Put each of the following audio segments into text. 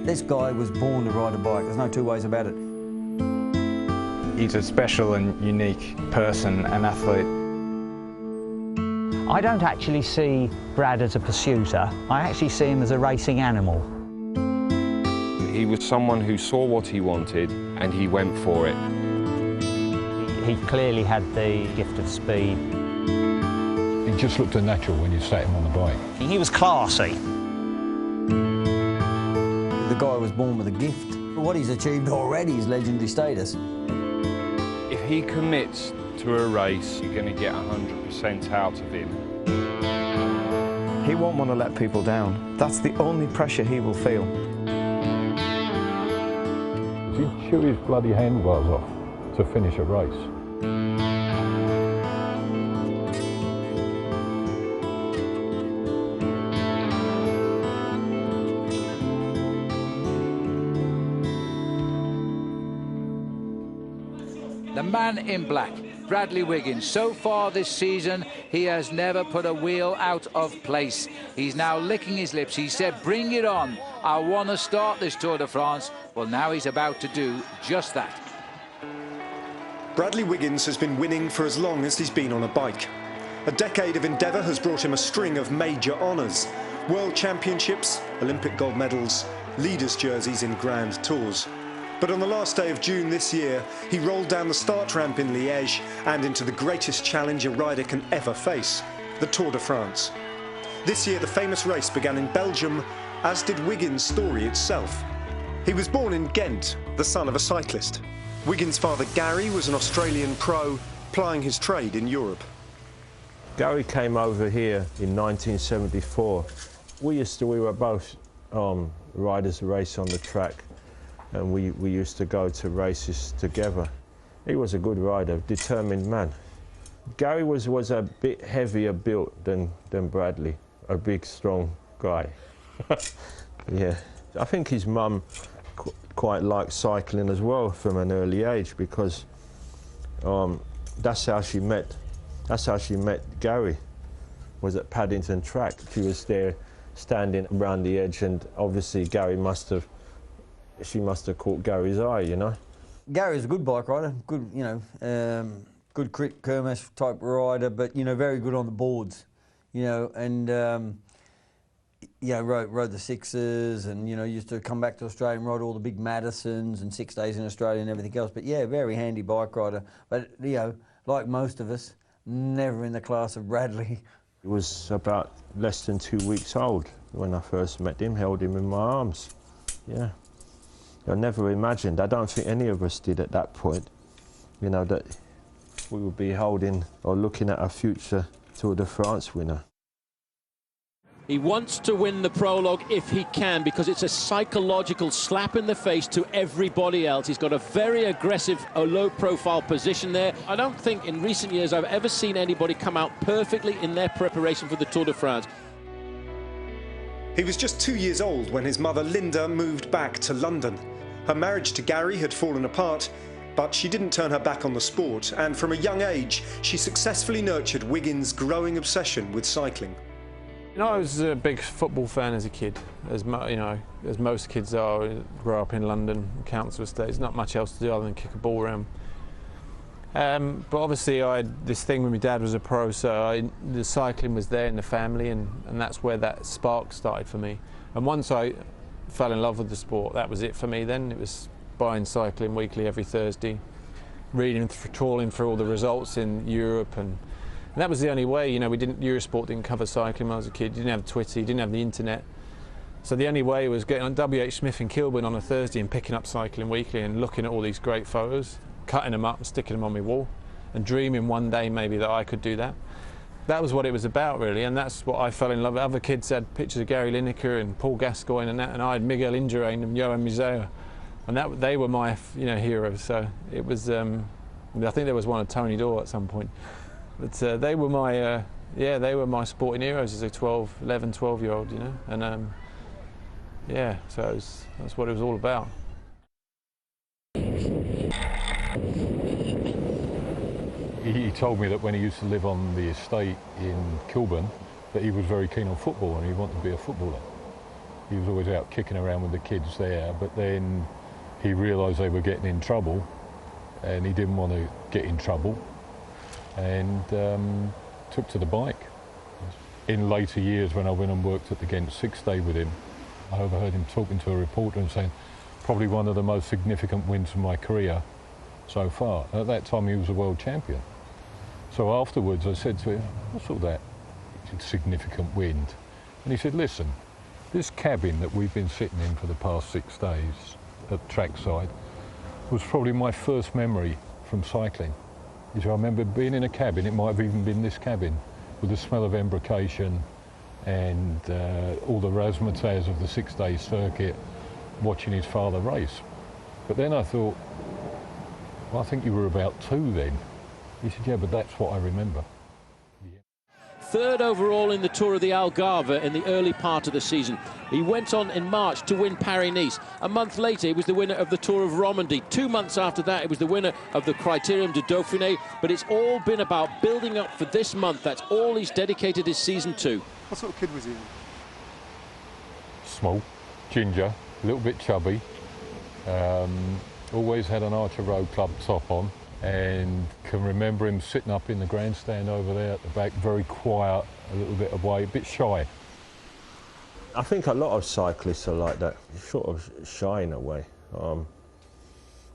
This guy was born to ride a bike, there's no two ways about it. He's a special and unique person, an athlete. I don't actually see Brad as a pursuiter, I actually see him as a racing animal. He was someone who saw what he wanted and he went for it. He clearly had the gift of speed. He just looked unnatural when you sat him on the bike. He was classy. The guy was born with a gift. What he's achieved already is legendary status. If he commits to a race, you're going to get 100% out of him. He won't want to let people down. That's the only pressure he will feel. He'd chew his bloody handlebars off to finish a race. The man in black, Bradley Wiggins. So far this season, he has never put a wheel out of place. He's now licking his lips. He said, bring it on. I want to start this Tour de France. Well, now he's about to do just that. Bradley Wiggins has been winning for as long as he's been on a bike. A decade of endeavour has brought him a string of major honours. World Championships, Olympic gold medals, leaders' jerseys in Grand Tours. But on the last day of June this year, he rolled down the start ramp in Liège and into the greatest challenge a rider can ever face, the Tour de France. This year, the famous race began in Belgium, as did Wiggins' story itself. He was born in Ghent, the son of a cyclist. Wiggins' father, Gary, was an Australian pro, plying his trade in Europe. Gary came over here in 1974. We were both riders of race on the track, and we used to go to races together. He was a good rider, determined man. Gary was a bit heavier built than Bradley, a big, strong guy. Yeah, I think his mum quite liked cycling as well from an early age, because that's how she met Gary, was at Paddington Track. She was there standing around the edge, and obviously she must have caught Gary's eye, you know. Gary's a good bike rider, good, you know, good Kermesse type rider, but, you know, very good on the boards, you know, and, yeah, rode the sixes, and, you know, used to come back to Australia and ride all the big Madisons and 6 days in Australia and everything else. But, yeah, very handy bike rider. But, you know, like most of us, never in the class of Bradley. He was about less than 2 weeks old when I first met him, held him in my arms, yeah. I never imagined, I don't think any of us did at that point, you know, that we would be holding or looking at a future Tour de France winner. He wants to win the prologue if he can, because it's a psychological slap in the face to everybody else. He's got a very aggressive, low-profile position there. I don't think in recent years I've ever seen anybody come out perfectly in their preparation for the Tour de France. He was just 2 years old when his mother Linda moved back to London. Her marriage to Gary had fallen apart, but she didn't turn her back on the sport, and from a young age she successfully nurtured Wiggins' growing obsession with cycling. You know, I was a big football fan as a kid, as most kids are. Grow up in London, council estates, not much else to do other than kick a ball around. But obviously I had this thing when my dad was a pro, so the cycling was there in the family, and that's where that spark started for me. And once I fell in love with the sport, that was it for me then. It was buying Cycling Weekly every Thursday, trawling through all the results in Europe, and that was the only way. You know, Eurosport didn't cover cycling when I was a kid. You didn't have Twitter, you didn't have the internet. So the only way was getting on W.H. Smith in Kilburn on a Thursday and picking up Cycling Weekly and looking at all these great photos, cutting them up and sticking them on my wall, and dreaming one day maybe that I could do that. That was what it was about, really, and that's what I fell in love with. Other kids had pictures of Gary Lineker and Paul Gascoigne and that, and I had Miguel Indurain and Johan Museo, and they were my, heroes. So it was, I think there was one of Tony Dorr at some point, but they were my, they were my sporting heroes as a 11, 12-year-old, you know, and yeah, so that's what it was all about. He told me that when he used to live on the estate in Kilburn, that he was very keen on football and he wanted to be a footballer. He was always out kicking around with the kids there, but then he realised they were getting in trouble and he didn't want to get in trouble and took to the bike. In later years, when I went and worked at the Ghent 6 Day with him, I overheard him talking to a reporter and saying, probably one of the most significant wins of my career so far. At that time, he was a world champion. So afterwards, I said to him, what's all that significant wind? And he said, listen, this cabin that we've been sitting in for the past 6 days at trackside was probably my first memory from cycling. He said, I remember being in a cabin, it might have even been this cabin, with the smell of embrocation and all the razzmatazz of the 6 Day circuit, watching his father race. But then I thought, well, I think you were about 2 then. He said, yeah, but that's what I remember. Third overall in the Tour of the Algarve in the early part of the season. He went on in March to win Paris-Nice. A month later, he was the winner of the Tour of Romandy. 2 months after that, he was the winner of the Criterium de Dauphiné. But it's all been about building up for this month. That's all he's dedicated his season to. What sort of kid was he? Small, ginger, a little bit chubby. Always had an Archer Road Club top on, and can remember him sitting up in the grandstand over there at the back, very quiet, a little bit away, a bit shy. I think a lot of cyclists are like that, sort of shy in a way.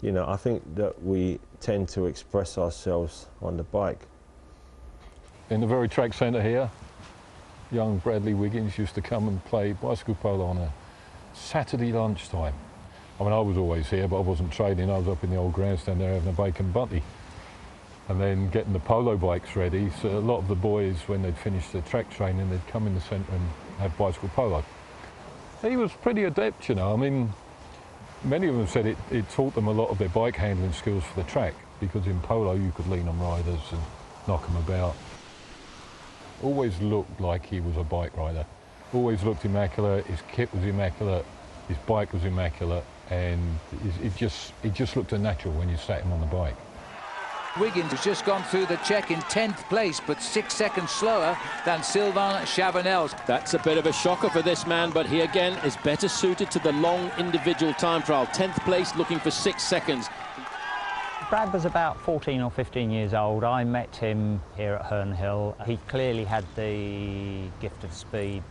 You know, I think that we tend to express ourselves on the bike. In the very track centre here, young Bradley Wiggins used to come and play bicycle polo on a Saturday lunchtime. I mean, I was always here, but I wasn't training. I was up in the old grandstand there having a bacon butty. And then getting the polo bikes ready. So a lot of the boys, when they'd finished their track training, they'd come in the centre and have bicycle polo. He was pretty adept, you know. I mean, many of them said it taught them a lot of their bike handling skills for the track, because in polo you could lean on riders and knock them about. Always looked like he was a bike rider. Always looked immaculate, his kit was immaculate, his bike was immaculate, and it just looked natural when you sat him on the bike. Wiggins has just gone through the check in 10th place, but 6 seconds slower than Sylvain Chavanel. That's a bit of a shocker for this man, but he again is better suited to the long individual time trial. 10th place, looking for 6 seconds. Brad was about 14 or 15 years old. I met him here at Herne Hill. He clearly had the gift of speed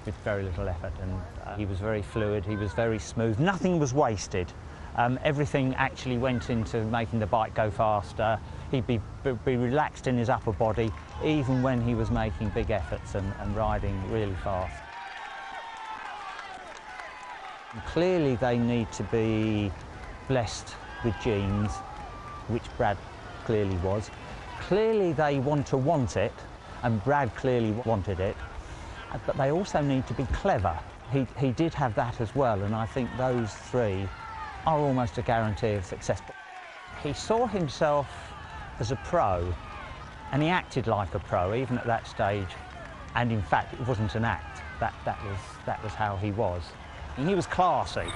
with very little effort, and he was very fluid, he was very smooth. Nothing was wasted. Everything actually went into making the bike go faster. He'd be relaxed in his upper body, even when he was making big efforts and riding really fast. And clearly they need to be blessed with genes, which Brad clearly was. Clearly they want it, and Brad clearly wanted it, but they also need to be clever. He did have that as well, and I think those three are almost a guarantee of success. He saw himself as a pro, and he acted like a pro even at that stage, and in fact it wasn't an act, that was how he was. And he was classy.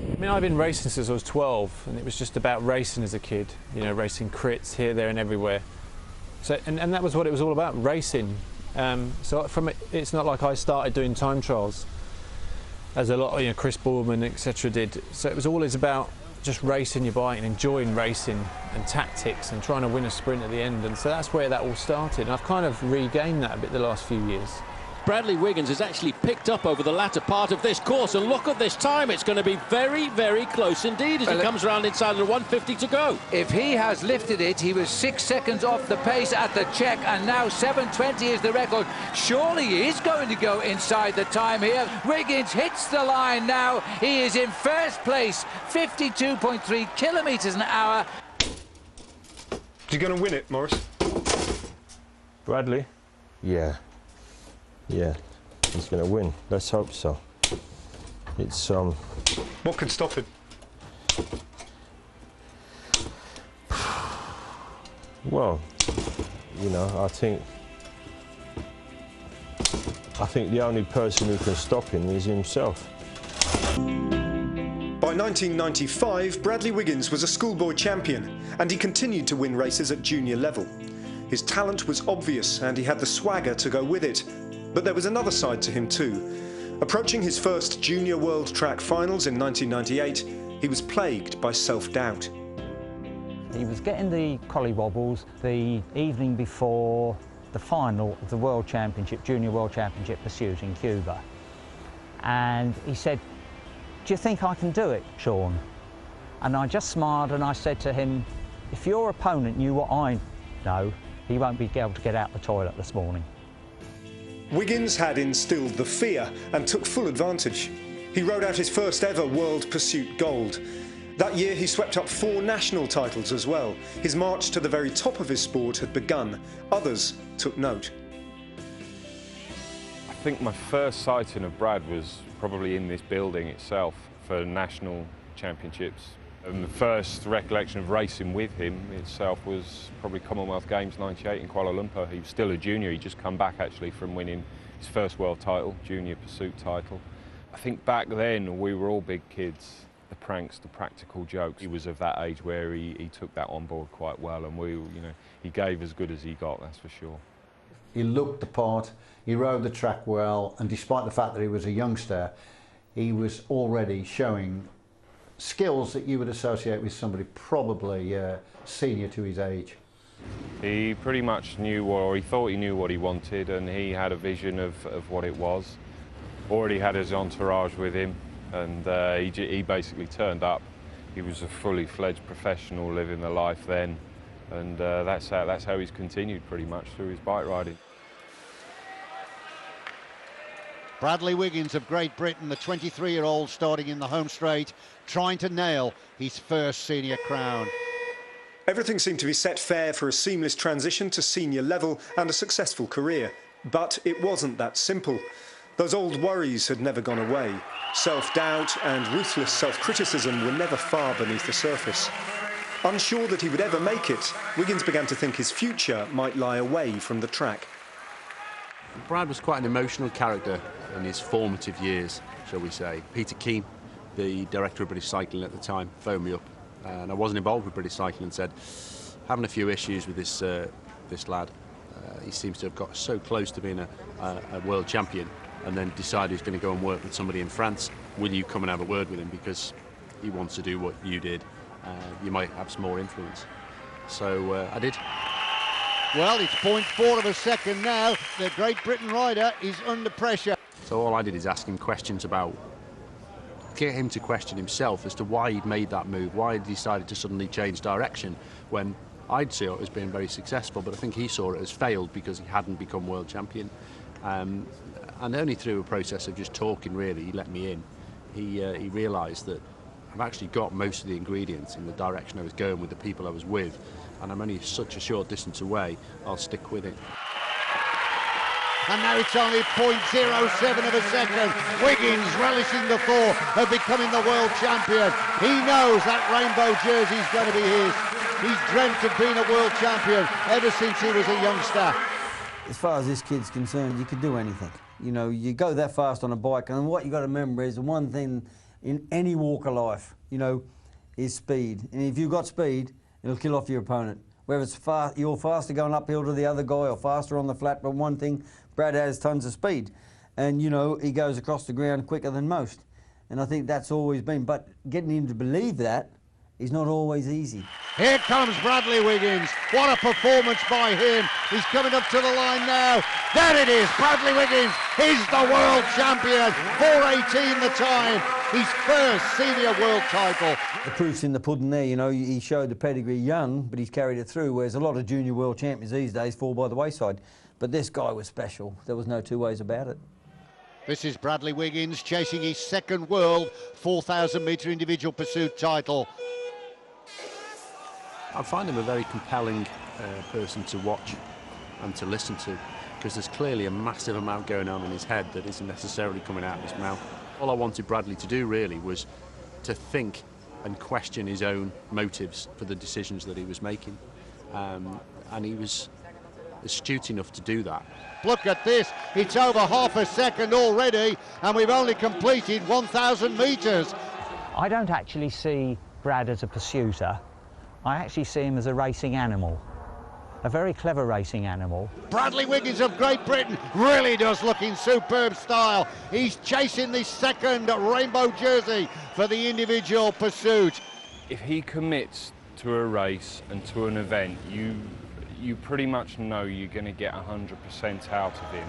I mean, I've been racing since I was 12, and it was just about racing as a kid, you know, racing crits here, there and everywhere. So, and that was what it was all about, racing. So from it's not like I started doing time trials, as a lot, you know, Chris Boorman, etc. did. So it was always about just racing your bike and enjoying racing and tactics and trying to win a sprint at the end. And so that's where that all started. And I've kind of regained that a bit the last few years. Bradley Wiggins has actually picked up over the latter part of this course, and look at this time. It's going to be very, very close indeed as he comes around inside the 150 to go. If he has lifted it, he was 6 seconds off the pace at the check, and now 7:20 is the record. Surely he is going to go inside the time here. Wiggins hits the line now. He is in first place, 52.3 kilometres an hour. Is he going to win it, Maurice? Bradley? Yeah. Yeah, he's going to win. Let's hope so. It's What could stop him? Well, you know, I think the only person who can stop him is himself. By 1995, Bradley Wiggins was a schoolboy champion, and he continued to win races at junior level. His talent was obvious, and he had the swagger to go with it. But there was another side to him too. Approaching his first Junior World Track Finals in 1998, he was plagued by self-doubt. He was getting the collywobbles the evening before the final of the World Championship, Junior World Championship pursuit in Cuba. And he said, "Do you think I can do it, Sean?" And I just smiled and I said to him, "If your opponent knew what I know, he won't be able to get out the toilet this morning." Wiggins had instilled the fear and took full advantage. He rode out his first ever World Pursuit Gold. That year he swept up 4 national titles as well. His march to the very top of his sport had begun. Others took note. I think my first sighting of Brad was probably in this building itself for national championships. And the first recollection of racing with him itself was probably Commonwealth Games '98 in Kuala Lumpur. He was still a junior, he'd just come back actually from winning his first world title, junior pursuit title. I think back then we were all big kids. The pranks, the practical jokes. He was of that age where he took that on board quite well, and he gave as good as he got, that's for sure. He looked the part, he rode the track well, and despite the fact that he was a youngster, he was already showing skills that you would associate with somebody probably senior to his age. He pretty much knew, or he thought he knew what he wanted, and he had a vision of what it was. Already had his entourage with him, and he basically turned up. He was a fully fledged professional living the life then, and that's how he's continued pretty much through his bike riding. Bradley Wiggins of Great Britain, the 23-year-old starting in the home straight, trying to nail his first senior crown. Everything seemed to be set fair for a seamless transition to senior level and a successful career. But it wasn't that simple. Those old worries had never gone away. Self-doubt and ruthless self-criticism were never far beneath the surface. Unsure that he would ever make it, Wiggins began to think his future might lie away from the track. Brad was quite an emotional character in his formative years, shall we say. Peter Keane, the director of British Cycling at the time, phoned me up, and I wasn't involved with British Cycling, and said, having a few issues with this lad. He seems to have got so close to being a world champion, and then decided he's going to go and work with somebody in France. Will you come and have a word with him, because he wants to do what you did. You might have some more influence. So I did. Well, it's 0.4 of a second now. The Great Britain rider is under pressure. So all I did is ask him questions about, get him to question himself as to why he'd made that move, why he decided to suddenly change direction when I'd see it as being very successful, but I think he saw it as failed because he hadn't become world champion. And only through a process of just talking, really, he let me in. He realised that I've actually got most of the ingredients in the direction I was going with the people I was with, and I'm only such a short distance away, I'll stick with it. And now it's only 0.07 of a second. Wiggins relishing the thought of becoming the world champion. He knows that rainbow jersey is going to be his. He's dreamt of being a world champion ever since he was a youngster. As far as this kid's concerned, you could do anything. You know, you go that fast on a bike, and what you got to remember is the one thing in any walk of life, you know, is speed. And if you've got speed, it'll kill off your opponent. Whether it's you're faster going uphill to the other guy or faster on the flat, but one thing, Brad has tons of speed. And, you know, he goes across the ground quicker than most. And I think that's always been, but getting him to believe that is not always easy. Here comes Bradley Wiggins. What a performance by him. He's coming up to the line now. There it is. Bradley Wiggins is the world champion. 4:18 the time. His first senior world title. The proof's in the pudding there, you know. He showed the pedigree young, but he's carried it through, whereas a lot of junior world champions these days fall by the wayside. But this guy was special. There was no two ways about it. This is Bradley Wiggins chasing his second world 4,000-metre individual pursuit title. I find him a very compelling person to watch and to listen to, because there's clearly a massive amount going on in his head that isn't necessarily coming out of his mouth. All I wanted Bradley to do really was to think and question his own motives for the decisions that he was making, and he was astute enough to do that. Look at this, it's over half a second already, and we've only completed 1,000 metres. I don't actually see Brad as a pursuiter. I actually see him as a racing animal. a very clever racing animal. Bradley Wiggins of Great Britain really does look in superb style. He's chasing this second rainbow jersey for the individual pursuit. If he commits to a race and to an event, you pretty much know you're going to get 100% out of him.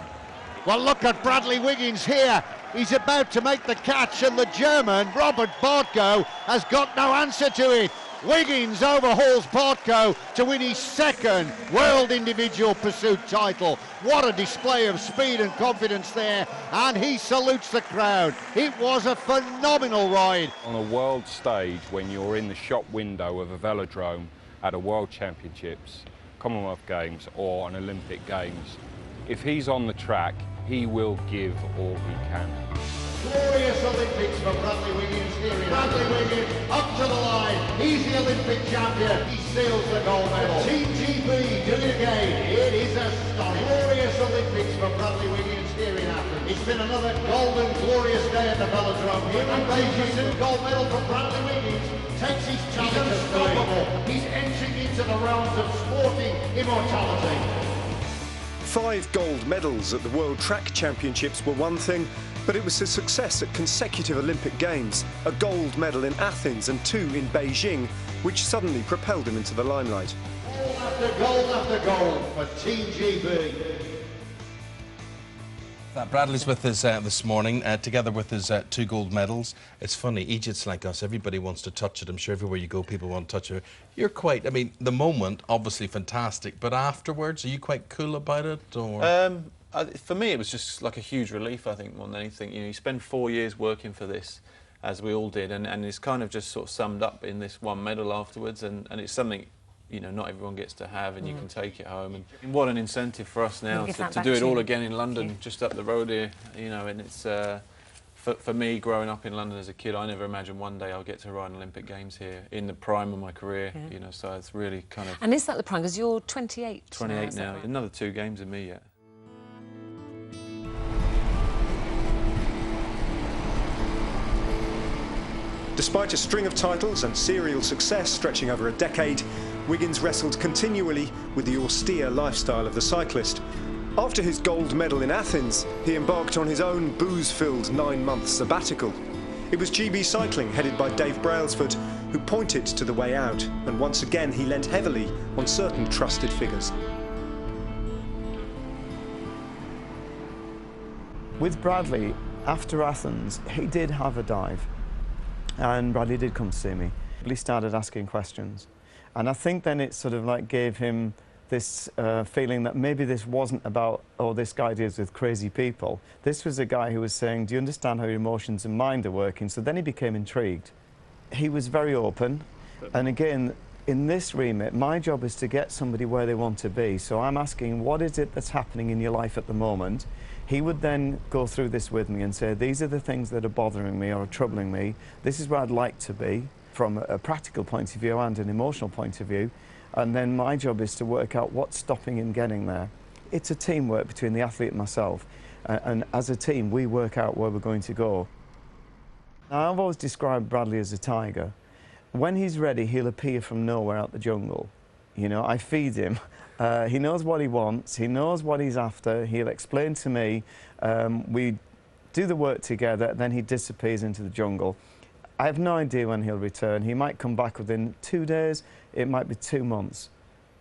Well, look at Bradley Wiggins here. He's about to make the catch, and the German, Robert Bartko, has got no answer to it. Wiggins overhauls Bartko to win his second World Individual Pursuit title. What a display of speed and confidence there, and he salutes the crowd. It was a phenomenal ride. On a world stage, when you're in the shop window of a velodrome at a World Championships, Commonwealth Games or an Olympic Games, if he's on the track, he will give all he can. Glorious Olympics for Bradley Wiggins here. Bradley Wiggins up to the line. He's the Olympic champion. He seals the gold medal. Team GB doing it again. It is astonishing. Glorious Olympics for Bradley Wiggins here in Athens. It's been another golden, glorious day at the velodrome here in Beijing. Gold medal for Bradley Wiggins. Takes his challenge. He's unstoppable. He's entering into the realms of sporting immortality. 5 gold medals at the World Track Championships were one thing, but it was his success at consecutive Olympic Games, a gold medal in Athens and 2 in Beijing, which suddenly propelled him into the limelight. Gold after gold for Team GB. Bradley's with us this morning, together with his 2 gold medals. It's funny, Egypt's like us, everybody wants to touch it. I'm sure everywhere you go, people want to touch it. You're quite, I mean, the moment, obviously fantastic, but afterwards, are you quite cool about it, or...? For me, it was just like a huge relief, I think, more than anything. You know, you spend 4 years working for this, as we all did, and it's kind of just sort of summed up in this one medal afterwards, and it's something, you know, not everyone gets to have, and you can take it home. And what an incentive for us now to do it all again in London, just up the road here, you know, and it's... For me, growing up in London as a kid, I never imagined one day I'll get to ride an Olympic Games here in the prime of my career, you know, so it's really kind of... And is that the prime? Because you're 28 28 now. Right? Another 2 games in me yet. Despite a string of titles and serial success stretching over a decade, Wiggins wrestled continually with the austere lifestyle of the cyclist. After his gold medal in Athens, he embarked on his own booze-filled 9-month sabbatical. It was GB Cycling, headed by Dave Brailsford, who pointed to the way out, and once again he lent heavily on certain trusted figures. With Bradley, after Athens, he did have a dive. And Bradley did come to see me. He started asking questions. And I think then it sort of like gave him this feeling that maybe this wasn't about, oh, this guy deals with crazy people. This was a guy who was saying, do you understand how your emotions and mind are working? So then he became intrigued. He was very open. And again, in this remit, my job is to get somebody where they want to be. So I'm asking, what is it that's happening in your life at the moment? He would then go through this with me and say, these are the things that are bothering me or are troubling me. This is where I'd like to be from a practical point of view and an emotional point of view. And then my job is to work out what's stopping him getting there. It's a teamwork between the athlete and myself. And as a team, we work out where we're going to go. Now, I've always described Bradley as a tiger. When he's ready, he'll appear from nowhere out the jungle. You know, I feed him. He knows what he wants. He knows what he's after. He'll explain to me. We do the work together, then he disappears into the jungle. I have no idea when he'll return. He might come back within 2 days. It might be 2 months.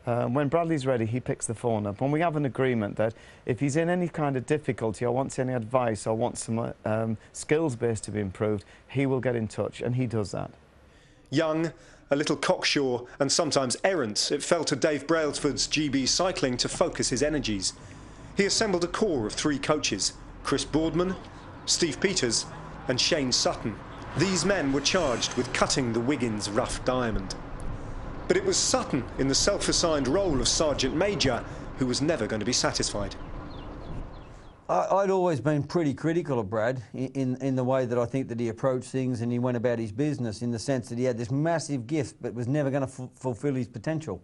When Bradley's ready, he picks the phone up. And we have an agreement that if he's in any kind of difficulty or wants any advice or wants some skills base to be improved, he will get in touch, and he does that. Young, a little cocksure and sometimes errant, it fell to Dave Brailsford's GB Cycling to focus his energies. He assembled a core of 3 coaches, Chris Boardman, Steve Peters and Shane Sutton. These men were charged with cutting the Wiggins rough diamond. But it was Sutton, in the self-assigned role of Sergeant Major, who was never going to be satisfied. I'd always been pretty critical of Brad in the way that I think that he approached things and he went about his business, in the sense that he had this massive gift but was never going to fulfil his potential.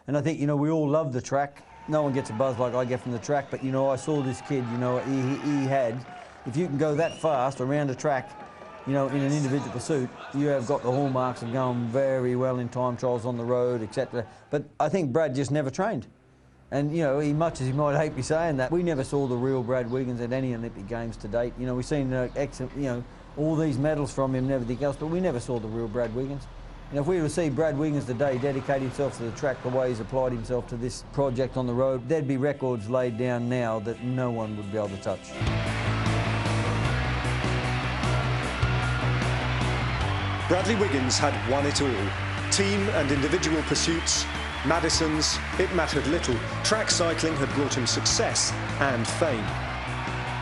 And I think, you know, we all love the track. No one gets a buzz like I get from the track, but, you know, I saw this kid, you know, he had, if you can go that fast around a track, you know, in an individual pursuit, you have got the hallmarks of going very well in time trials on the road, etc. But I think Brad just never trained. And, you know, much as he might hate me saying that, we never saw the real Brad Wiggins at any Olympic Games to date. You know, we've seen excellent, you know, all these medals from him and everything else, but we never saw the real Brad Wiggins. And if we were to see Brad Wiggins today dedicate himself to the track the way he's applied himself to this project on the road, there'd be records laid down now that no one would be able to touch. Bradley Wiggins had won it all. Team and individual pursuits, Madison's, it mattered little. Track cycling had brought him success and fame.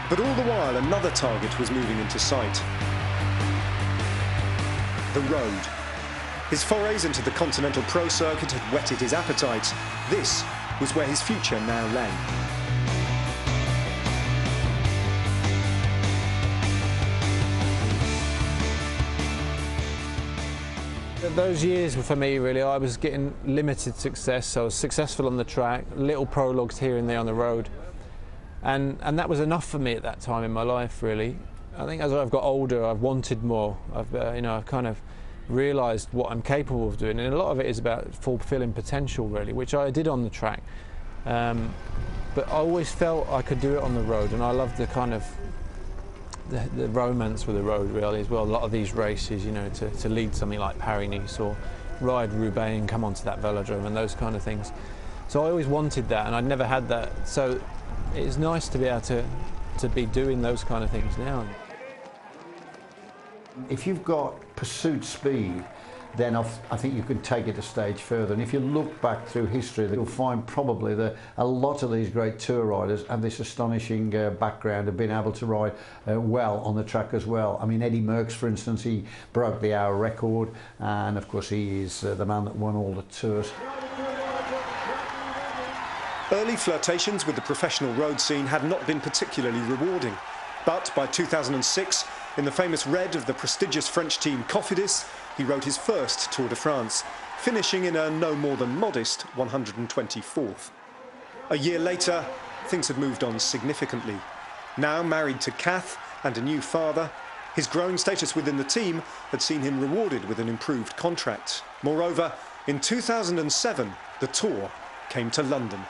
But all the while, another target was moving into sight. The road. His forays into the Continental Pro Circuit had whetted his appetite. This was where his future now lay. Those years for me, really, I was getting limited success. I was successful on the track, little prologues here and there on the road, and that was enough for me at that time in my life, really. I think as I've got older, I've wanted more. I've kind of realised what I'm capable of doing, and a lot of it is about fulfilling potential, really, which I did on the track. But I always felt I could do it on the road, and I loved the kind of the romance with the road, really, as well. A lot of these races, you know, to lead something like Paris-Nice or ride Roubaix and come onto that velodrome and those kind of things. So I always wanted that, and I'd never had that. So it's nice to be able to be doing those kind of things now. If you've got pursuit speed, then I think you can take it a stage further. And if you look back through history, you'll find probably that a lot of these great tour riders have this astonishing background of being able to ride well on the track as well. I mean, Eddie Merckx, for instance, he broke the hour record, and of course he is the man that won all the tours. Early flirtations with the professional road scene had not been particularly rewarding. But by 2006, in the famous red of the prestigious French team Cofidis, he rode his first Tour de France, finishing in a no more than modest 124th. A year later, things had moved on significantly. Now married to Kath and a new father, his growing status within the team had seen him rewarded with an improved contract. Moreover, in 2007, the Tour came to London.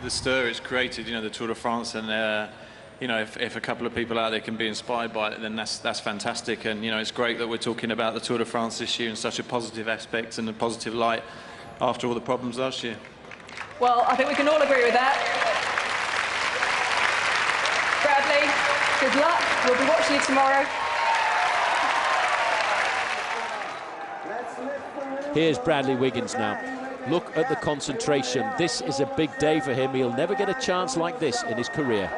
The stir it's created, you know, the Tour de France, and you know, if a couple of people out there can be inspired by it, then that's fantastic. And you know, it's great that we're talking about the Tour de France this year in such a positive aspect and a positive light after all the problems last year. Well, I think we can all agree with that. Bradley, good luck. We'll be watching you tomorrow. Here's Bradley Wiggins now. Look at the concentration. This is a big day for him. He'll never get a chance like this in his career.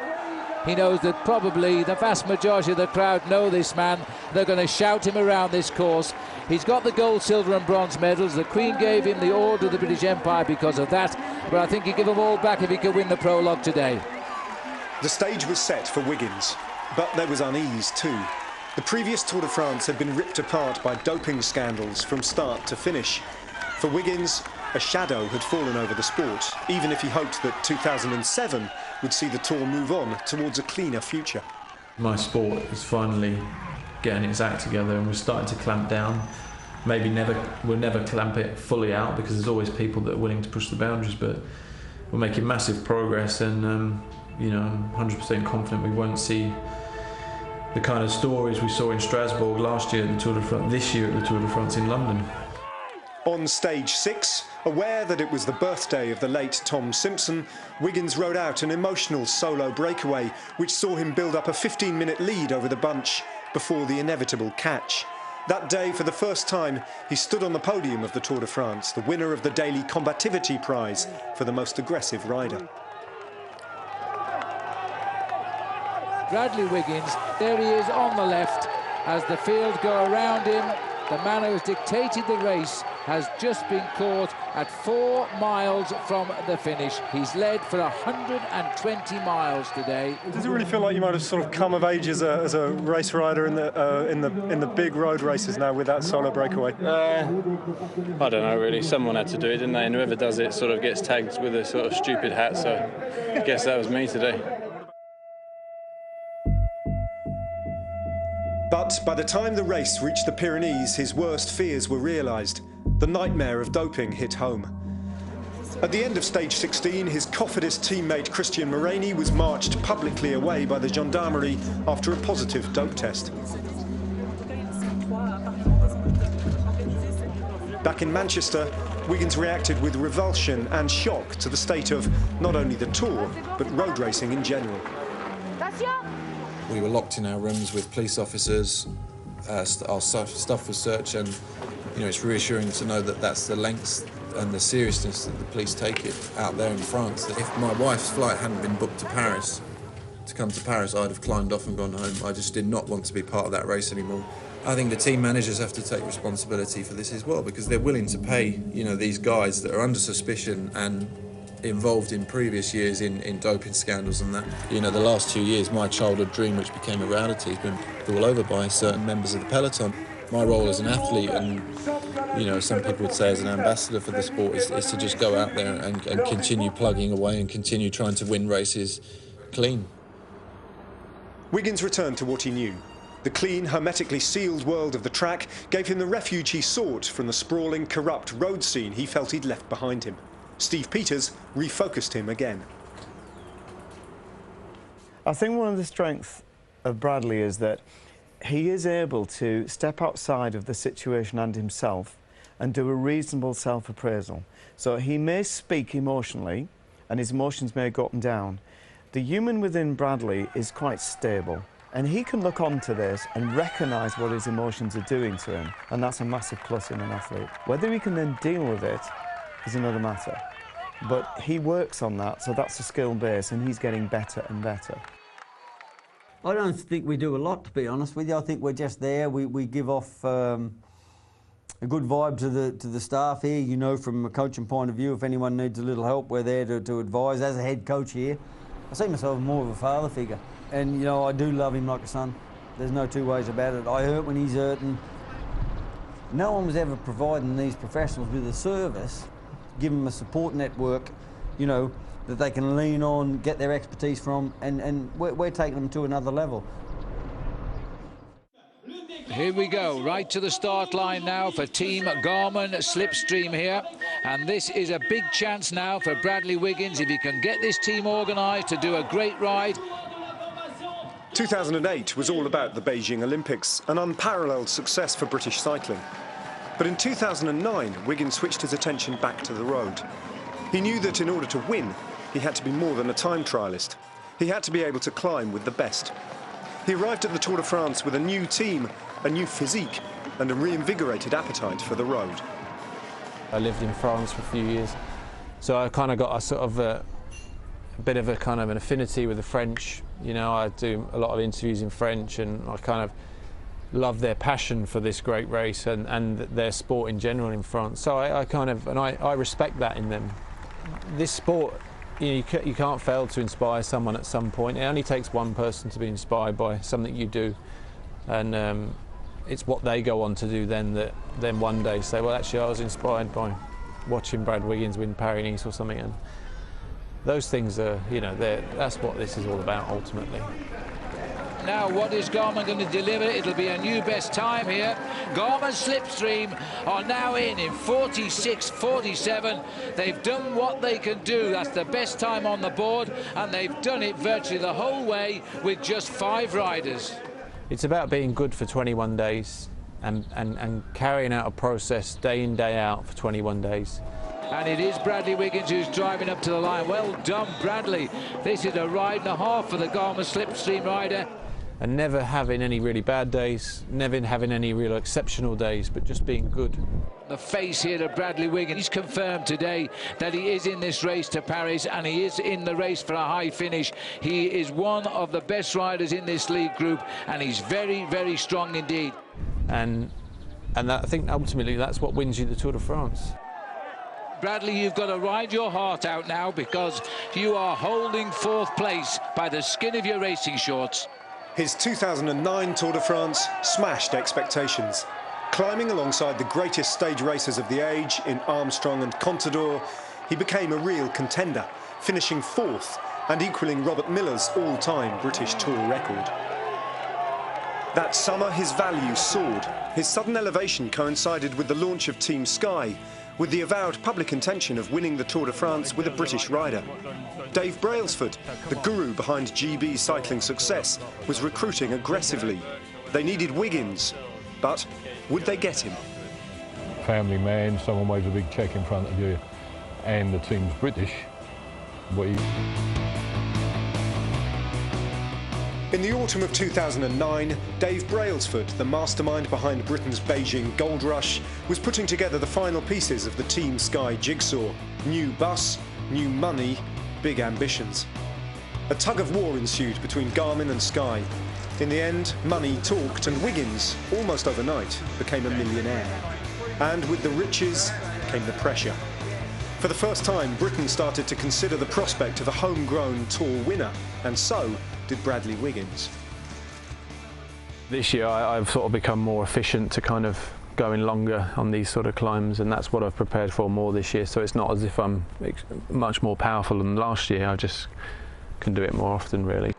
He knows that probably the vast majority of the crowd know this man. They're going to shout him around this course. He's got the gold, silver and bronze medals. The Queen gave him the Order of the British Empire because of that, but I think he'd give them all back if he could win the prologue today. The stage was set for Wiggins, but there was unease too. The previous Tour de France had been ripped apart by doping scandals from start to finish. For Wiggins, a shadow had fallen over the sport, even if he hoped that 2007 would see the Tour move on towards a cleaner future. My sport is finally getting its act together, and we're starting to clamp down. Maybe we'll never clamp it fully out, because there's always people that are willing to push the boundaries, but we're making massive progress, and you know, I'm 100% confident we won't see the kind of stories we saw in Strasbourg last year at the Tour de France, this year at the Tour de France in London. On stage 6, aware that it was the birthday of the late Tom Simpson, Wiggins rode out an emotional solo breakaway, which saw him build up a 15-minute lead over the bunch before the inevitable catch. That day, for the first time, he stood on the podium of the Tour de France, the winner of the Daily Combativity Prize for the most aggressive rider. Bradley Wiggins, there he is on the left as the field go around him. The man who has dictated the race has just been caught at 4 miles from the finish. He's led for 120 miles today. Does it really feel like you might have sort of come of age as a race rider in the big road races now with that solo breakaway? I don't know, really. Someone had to do it, didn't they? And whoever does it sort of gets tagged with a sort of stupid hat, so I guess that was me today. But by the time the race reached the Pyrenees, his worst fears were realised. The nightmare of doping hit home. At the end of stage 16, his Cofidis teammate Christian Morini was marched publicly away by the gendarmerie after a positive dope test. Back in Manchester, Wiggins reacted with revulsion and shock to the state of not only the Tour, but road racing in general. We were locked in our rooms with police officers. Our stuff was searched, and it's reassuring to know that that's the lengths and the seriousness that the police take it out there in France. That if my wife's flight hadn't been booked to Paris, to come to Paris, I'd have climbed off and gone home. I just did not want to be part of that race anymore. I think the team managers have to take responsibility for this as well, because they're willing to pay, these guys that are under suspicion and involved in previous years in doping scandals and that. The last 2 years, my childhood dream, which became a reality, has been all over by certain members of the peloton. My role as an athlete and, some people would say as an ambassador for the sport is to just go out there and continue plugging away and continue trying to win races clean. Wiggins returned to what he knew. The clean, hermetically sealed world of the track gave him the refuge he sought from the sprawling, corrupt road scene he felt he'd left behind him. Steve Peters refocused him again. I think one of the strengths of Bradley is that he is able to step outside of the situation and himself and do a reasonable self-appraisal. So he may speak emotionally, and his emotions may go up and down. The human within Bradley is quite stable, and he can look onto this and recognise what his emotions are doing to him, and that's a massive plus in an athlete. Whether he can then deal with it is another matter, but he works on that, so that's a skill base, and he's getting better and better. I don't think we do a lot, to be honest with you. I think we're just there. We give off a good vibe to the staff here. From a coaching point of view, if anyone needs a little help, we're there to advise. As a head coach here, I see myself more of a father figure. And, I do love him like a son. There's no two ways about it. I hurt when he's hurting. No one was ever providing these professionals with a service, give them a support network, that they can lean on, get their expertise from, and we're taking them to another level. Here we go, right to the start line now for Team Garmin Slipstream here. And this is a big chance now for Bradley Wiggins, if he can get this team organised to do a great ride. 2008 was all about the Beijing Olympics, an unparalleled success for British cycling. But in 2009, Wiggins switched his attention back to the road. He knew that in order to win, he had to be more than a time trialist. He had to be able to climb with the best. He arrived at the Tour de France with a new team, a new physique, and a reinvigorated appetite for the road. I lived in France for a few years, so I kind of got a sort of a bit of a kind of an affinity with the French. I do a lot of interviews in French, and I kind of love their passion for this great race and their sport in general in France. So I respect that in them. This sport, you can't fail to inspire someone at some point. It only takes one person to be inspired by something you do, and it's what they go on to do then one day say, well, actually I was inspired by watching Brad Wiggins win Paris-Nice or something. And those things are, that's what this is all about ultimately. Now, what is Garmin going to deliver? It'll be a new best time here. Garmin Slipstream are now in 46.47. They've done what they can do. That's the best time on the board, and they've done it virtually the whole way with just 5 riders. It's about being good for 21 days and carrying out a process day in, day out for 21 days. And it is Bradley Wiggins who's driving up to the line. Well done, Bradley. This is a ride and a half for the Garmin Slipstream rider. And never having any really bad days, never having any real exceptional days, but just being good. The face here of Bradley Wiggins. He's confirmed today that he is in this race to Paris, and he is in the race for a high finish. He is one of the best riders in this league group, and he's very, very strong indeed. And I think ultimately that's what wins you the Tour de France. Bradley, you've got to ride your heart out now, because you are holding 4th place by the skin of your racing shorts. His 2009 Tour de France smashed expectations. Climbing alongside the greatest stage racers of the age in Armstrong and Contador, he became a real contender, finishing 4th and equalling Robert Miller's all-time British Tour record. That summer, his value soared. His sudden elevation coincided with the launch of Team Sky, with the avowed public intention of winning the Tour de France with a British rider. Dave Brailsford, the guru behind GB's cycling success, was recruiting aggressively. They needed Wiggins, but would they get him? Family man, someone waves a big cheque in front of you, and the team's British. In the autumn of 2009, Dave Brailsford, the mastermind behind Britain's Beijing gold rush, was putting together the final pieces of the Team Sky jigsaw. New bus, new money, big ambitions. A tug of war ensued between Garmin and Sky. In the end, money talked, and Wiggins, almost overnight, became a millionaire. And with the riches came the pressure. For the first time, Britain started to consider the prospect of a homegrown Tour winner, and so did Bradley Wiggins. This year I've sort of become more efficient to kind of going longer on these sort of climbs, and that's what I've prepared for more this year. So it's not as if I'm much more powerful than last year. I just can do it more often, really.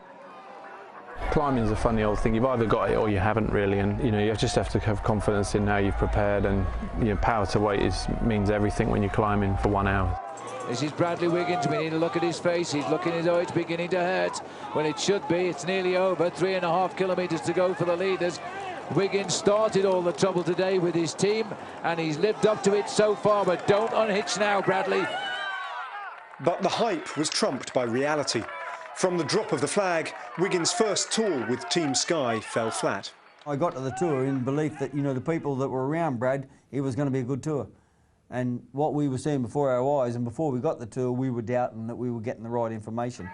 Climbing is a funny old thing. You've either got it or you haven't, really, and you just have to have confidence in how you've prepared, and power to weight means everything when you're climbing for 1 hour. This is Bradley Wiggins. We need to look at his face. He's looking as though it's beginning to hurt. Well, it should be. It's nearly over. 3.5 kilometres to go for the leaders. Wiggins started all the trouble today with his team, and he's lived up to it so far, but don't unhitch now, Bradley. But the hype was trumped by reality. From the drop of the flag, Wiggins' first tour with Team Sky fell flat. I got to the tour in belief that, the people that were around Brad, it was going to be a good tour. And what we were seeing before our eyes, and before we got the tour, we were doubting that we were getting the right information.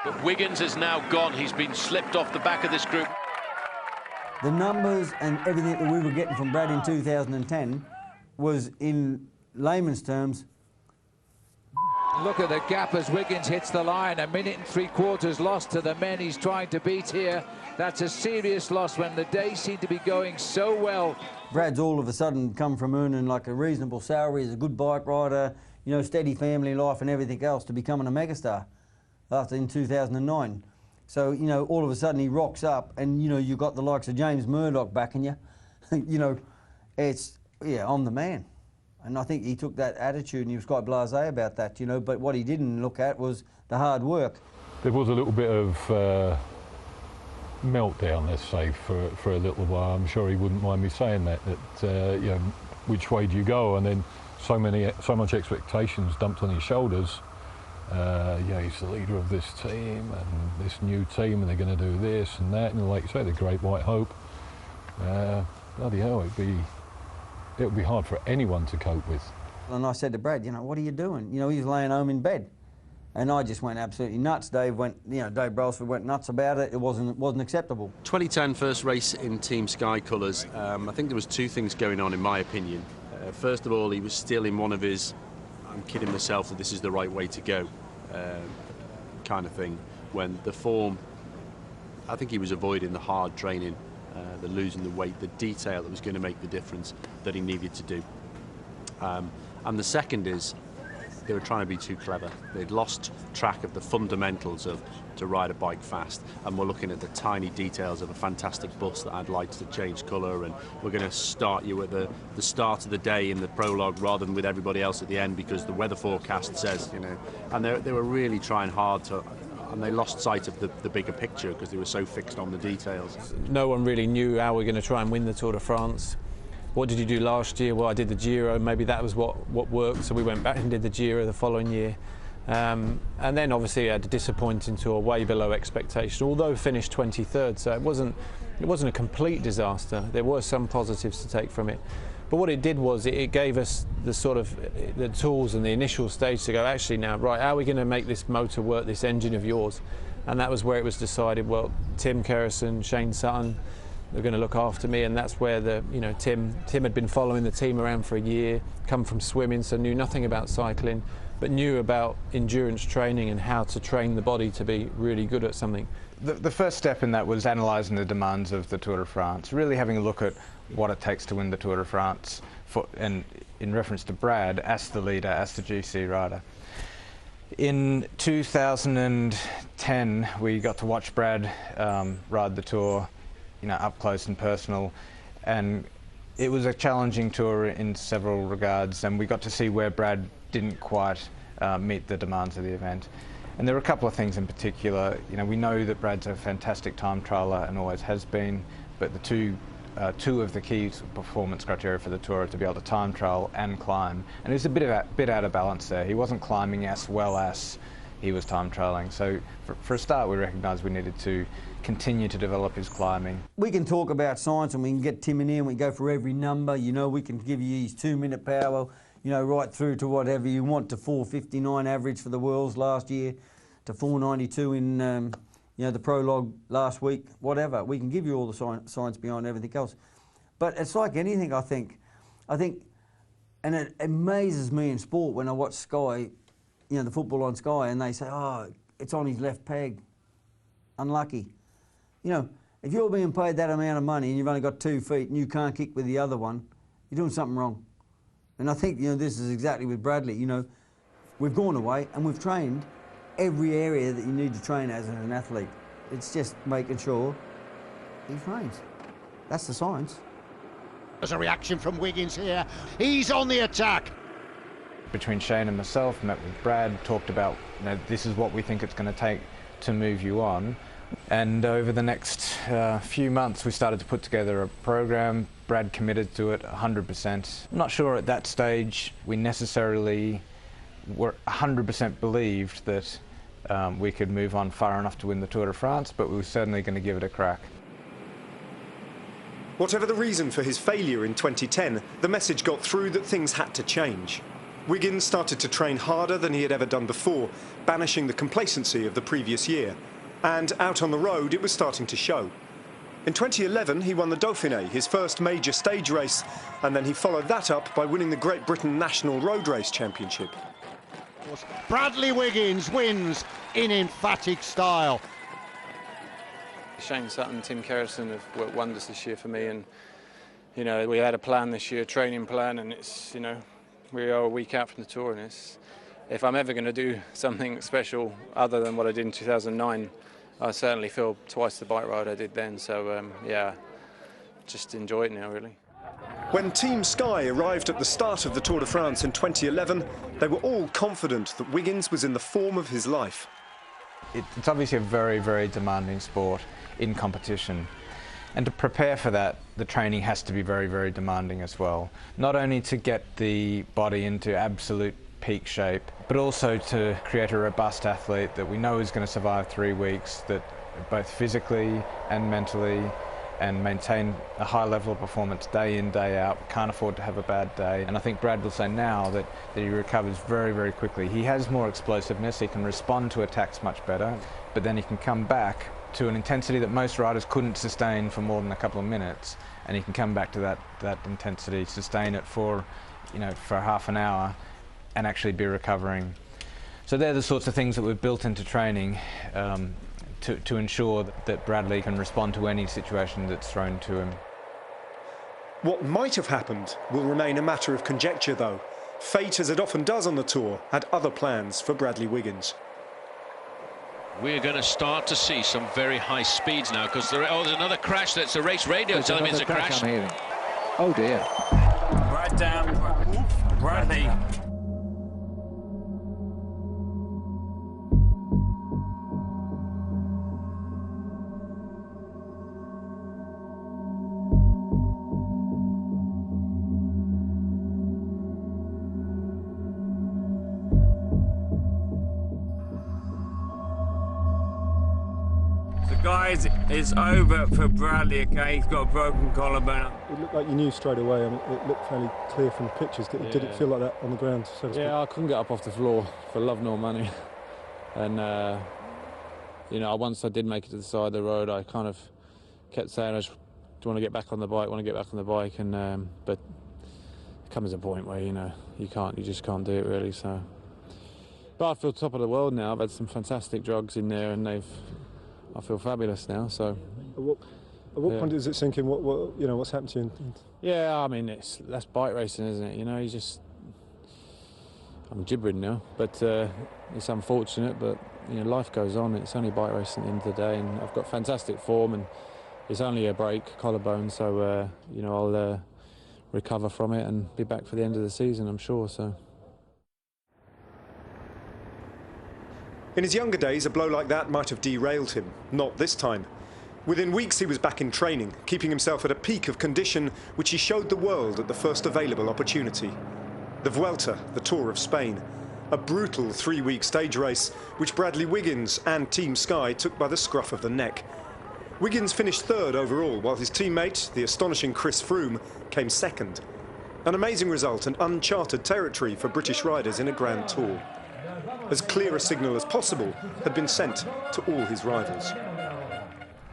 But Wiggins is now gone. He's been slipped off the back of this group. The numbers and everything that we were getting from Brad in 2010 was, in layman's terms, Look at the gap as Wiggins hits the line. 1 minute and 3/4 lost to the men he's trying to beat here. That's a serious loss when the day seemed to be going so well. Brad's all of a sudden come from earning like a reasonable salary as a good bike rider, steady family life and everything else, to becoming a megastar after in 2009. So, all of a sudden he rocks up, and, you got the likes of James Murdoch backing you. I'm the man. And I think he took that attitude and he was quite blasé about that, but what he didn't look at was the hard work. There was a little bit of meltdown, let's say, for a little while. I'm sure he wouldn't mind me saying that which way do you go? And then so much expectations dumped on his shoulders. He's the leader of this team and this new team, and they're going to do this and that. And like you say, the Great White Hope. Bloody hell, it would be hard for anyone to cope with. And I said to Brad, what are you doing? He's laying home in bed. And I just went absolutely nuts. Dave Brailsford went nuts about it. It wasn't acceptable. 2010 first race in Team Sky colours. I think there was two things going on, in my opinion. First of all, he was still in one of his, I'm kidding myself that this is the right way to go kind of thing. When the form, I think he was avoiding the hard training, the losing the weight, the detail that was going to make the difference that he needed to do. And the second is, they were trying to be too clever. They'd lost track of the fundamentals of to ride a bike fast, and we're looking at the tiny details of a fantastic bus that had lights that changed colour, and we're going to start you at the start of the day in the prologue rather than with everybody else at the end because the weather forecast says, and they were really trying hard to, and they lost sight of the bigger picture because they were so fixed on the details. No one really knew how we're going to try and win the Tour de France. What did you do last year? Well, I did the Giro. Maybe that was what worked, so we went back and did the Giro the following year. And then obviously I had a disappointing tour, way below expectation, although finished 23rd, so it wasn't a complete disaster. There were some positives to take from it. But what it did was it gave us the tools and the initial stage to go, actually now, right, how are we going to make this motor work, this engine of yours? And that was where it was decided, well, Tim Kerrison, Shane Sutton, they're going to look after me, and that's where Tim had been following the team around for a year, come from swimming, so knew nothing about cycling, but knew about endurance training and how to train the body to be really good at something. The first step in that was analysing the demands of the Tour de France, really having a look at what it takes to win the Tour de France, and in reference to Brad, as the leader, as the GC rider. In 2010, we got to watch Brad ride the Tour, up close and personal, and It was a challenging tour in several regards, and we got to see where Brad didn't quite meet the demands of the event. And there were a couple of things in particular. You know, we know that Brad's a fantastic time trialer and always has been, but the two of the key performance criteria for the tour are to be able to time trial and climb. And it was a bit out of balance there. He wasn't climbing as well as he was time trialing. So for a start, we recognised we needed to continue to develop his climbing. We can talk about science and we can get Tim in here and we can go for every number. You know, we can give you his 2-minute power, you know, right through to whatever you want, to 4:59 average for the Worlds last year, to 4:92 in, you know, the prologue last week, whatever. We can give you all the science behind everything else. But it's like anything, I think, and it amazes me in sport when I watch Sky, you know, the football on Sky, and they say, oh, it's on his left peg. Unlucky. You know, if you're being paid that amount of money and you've only got 2 feet and you can't kick with the other one, you're doing something wrong. And I think, you know, this is exactly with Bradley. You know, we've gone away and we've trained every area that you need to train as an athlete. It's just making sure he trains. That's the science. There's a reaction from Wiggins here. He's on the attack. Between Shane and myself, met with Brad, talked about, you know, this is what we think it's going to take to move you on. And over the next few months, we started to put together a program. Brad committed to it 100%. I'm not sure at that stage we necessarily were 100% believed that we could move on far enough to win the Tour de France, but we were certainly going to give it a crack. Whatever the reason for his failure in 2010, the message got through that things had to change. Wiggins started to train harder than he had ever done before, banishing the complacency of the previous year. And out on the road, it was starting to show. In 2011, he won the Dauphiné, his first major stage race, and then he followed that up by winning the Great Britain National Road Race Championship. Bradley Wiggins wins in emphatic style. Shane Sutton, Tim Kerrison have worked wonders this year for me, and you know, we had a plan this year, a training plan, and it's, you know, we are a week out from the tour, and it's, if I'm ever going to do something special other than what I did in 2009, I certainly feel twice the bike ride I did then. So yeah, just enjoy it now, really. When Team Sky arrived at the start of the Tour de France in 2011, they were all confident that Wiggins was in the form of his life. It's obviously a very, very demanding sport in competition. And to prepare for that, the training has to be very, very demanding as well. Not only to get the body into absolute peak shape, but also to create a robust athlete that we know is going to survive 3 weeks, that both physically and mentally, and maintain a high level of performance day in, day out. Can't afford to have a bad day. And I think Brad will say now that he recovers very, very quickly. He has more explosiveness, he can respond to attacks much better, but then he can come back to an intensity that most riders couldn't sustain for more than a couple of minutes, and he can come back to that intensity, sustain it for, you know, for half an hour, and actually be recovering. So they're the sorts of things that we've built into training to ensure that Bradley can respond to any situation that's thrown to him. What might have happened will remain a matter of conjecture, though. Fate, as it often does on the tour, had other plans for Bradley Wiggins. We're going to start to see some very high speeds now, because there's another crash. That's the race radio telling me it's a crash. Oh dear. Right down, Bradley. Guys, it's over for Bradley, okay? He's got a broken collarbone. It looked like you knew straight away. I mean, it looked fairly clear from the pictures. It didn't feel like that on the ground, so to speak. Yeah, I couldn't get up off the floor for love nor money. And, you know, once I did make it to the side of the road, I kind of kept saying, I just want to get back on the bike, and but it comes a point where, you know, you just can't do it really, so. But I feel top of the world now. I've had some fantastic drugs in there, and I feel fabulous now. So. At what point is it sinking? What's happened to you? Yeah, I mean that's bike racing, isn't it? You know, I'm gibbering now, but it's unfortunate. But you know, life goes on. It's only bike racing at the end of the day, and I've got fantastic form, and it's only a break, collarbone. So you know, recover from it and be back for the end of the season, I'm sure. So. In his younger days, a blow like that might have derailed him. Not this time. Within weeks, he was back in training, keeping himself at a peak of condition which he showed the world at the first available opportunity. The Vuelta, the Tour of Spain. A brutal 3-week stage race, which Bradley Wiggins and Team Sky took by the scruff of the neck. Wiggins finished third overall, while his teammate, the astonishing Chris Froome, came second. An amazing result and uncharted territory for British riders in a Grand Tour. As clear a signal as possible had been sent to all his rivals.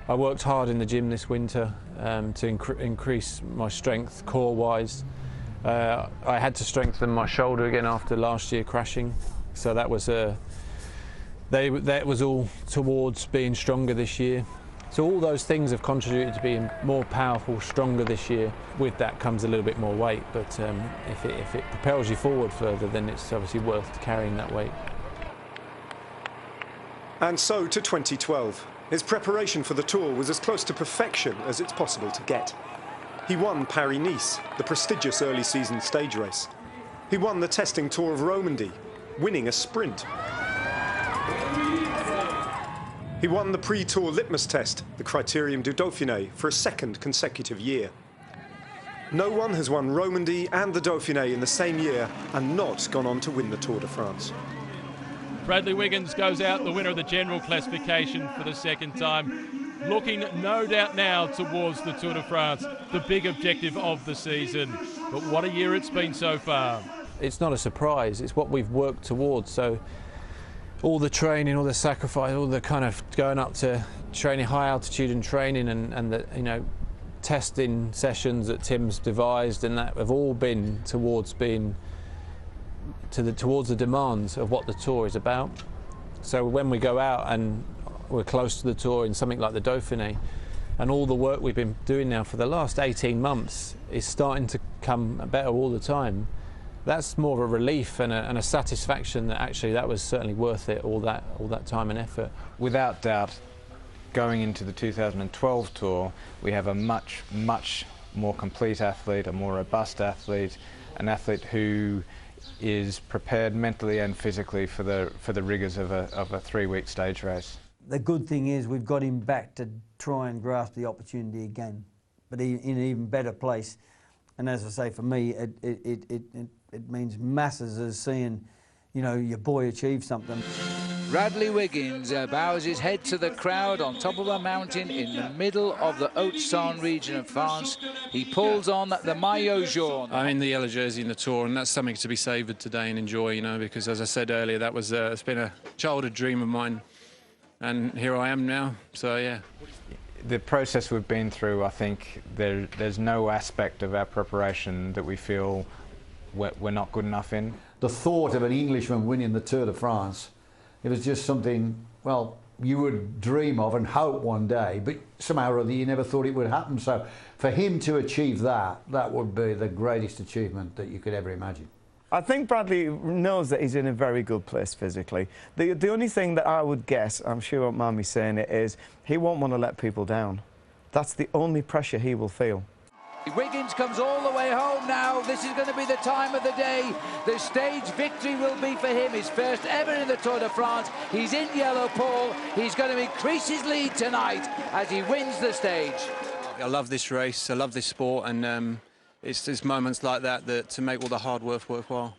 I worked hard in the gym this winter to increase my strength core-wise. I had to strengthen my shoulder again after last year crashing, so that was that was all towards being stronger this year. So all those things have contributed to being more powerful, stronger this year. With that comes a little bit more weight, but if it propels you forward further, then it's obviously worth carrying that weight. And so to 2012. His preparation for the Tour was as close to perfection as it's possible to get. He won Paris-Nice, the prestigious early season stage race. He won the testing Tour of Romandy, winning a sprint. He won the pre-Tour litmus test, the Critérium du Dauphiné, for a second consecutive year. No one has won Romandy and the Dauphiné in the same year and not gone on to win the Tour de France. Bradley Wiggins goes out the winner of the general classification for the second time, looking no doubt now towards the Tour de France, the big objective of the season. But what a year it's been so far. It's not a surprise, it's what we've worked towards. So all the training, all the sacrifice, all the kind of going up to training, high altitude and training and the testing sessions that Tim's devised and that have all been towards being towards the demands of what the Tour is about. So when we go out and we're close to the Tour in something like the Dauphiné, and all the work we've been doing now for the last 18 months is starting to come better all the time, that's more of a relief and a satisfaction that actually that was certainly worth it, all that time and effort. Without doubt, going into the 2012 Tour, we have a much more complete athlete, a more robust athlete, an athlete who is prepared mentally and physically for the rigours of a 3-week stage race. The good thing is we've got him back to try and grasp the opportunity again, but in an even better place. And as I say, for me, it means masses as seeing, your boy achieve something. Bradley Wiggins bows his head to the crowd on top of a mountain in the middle of the Haute-Saône region of France. He pulls on the maillot jaune. I'm in the yellow jersey in the Tour, and that's something to be savoured today and enjoy, because as I said earlier, that was it's been a childhood dream of mine, and here I am now. So yeah. The process we've been through, I think there's no aspect of our preparation that we feel we're not good enough in. The thought of an Englishman winning the Tour de France, it was just something, well, you would dream of and hope one day, but somehow or other you never thought it would happen. So for him to achieve that would be the greatest achievement that you could ever imagine. I think Bradley knows that he's in a very good place physically. The only thing that I would guess, I'm sure you won't mind me saying it, is he won't want to let people down. That's the only pressure he will feel. Wiggins comes all the way home now. This is going to be the time of the day. The stage victory will be for him, his first ever in the Tour de France. He's in yellow pole. He's going to increase his lead tonight as he wins the stage. I love this race, I love this sport, and it's moments like that to make all the hard work worthwhile.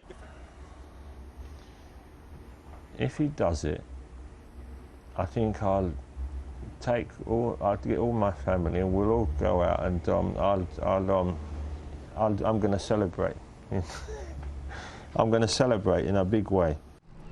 If he does it, I think I'll get all my family and we'll all go out and I'm going to celebrate. I'm going to celebrate in a big way.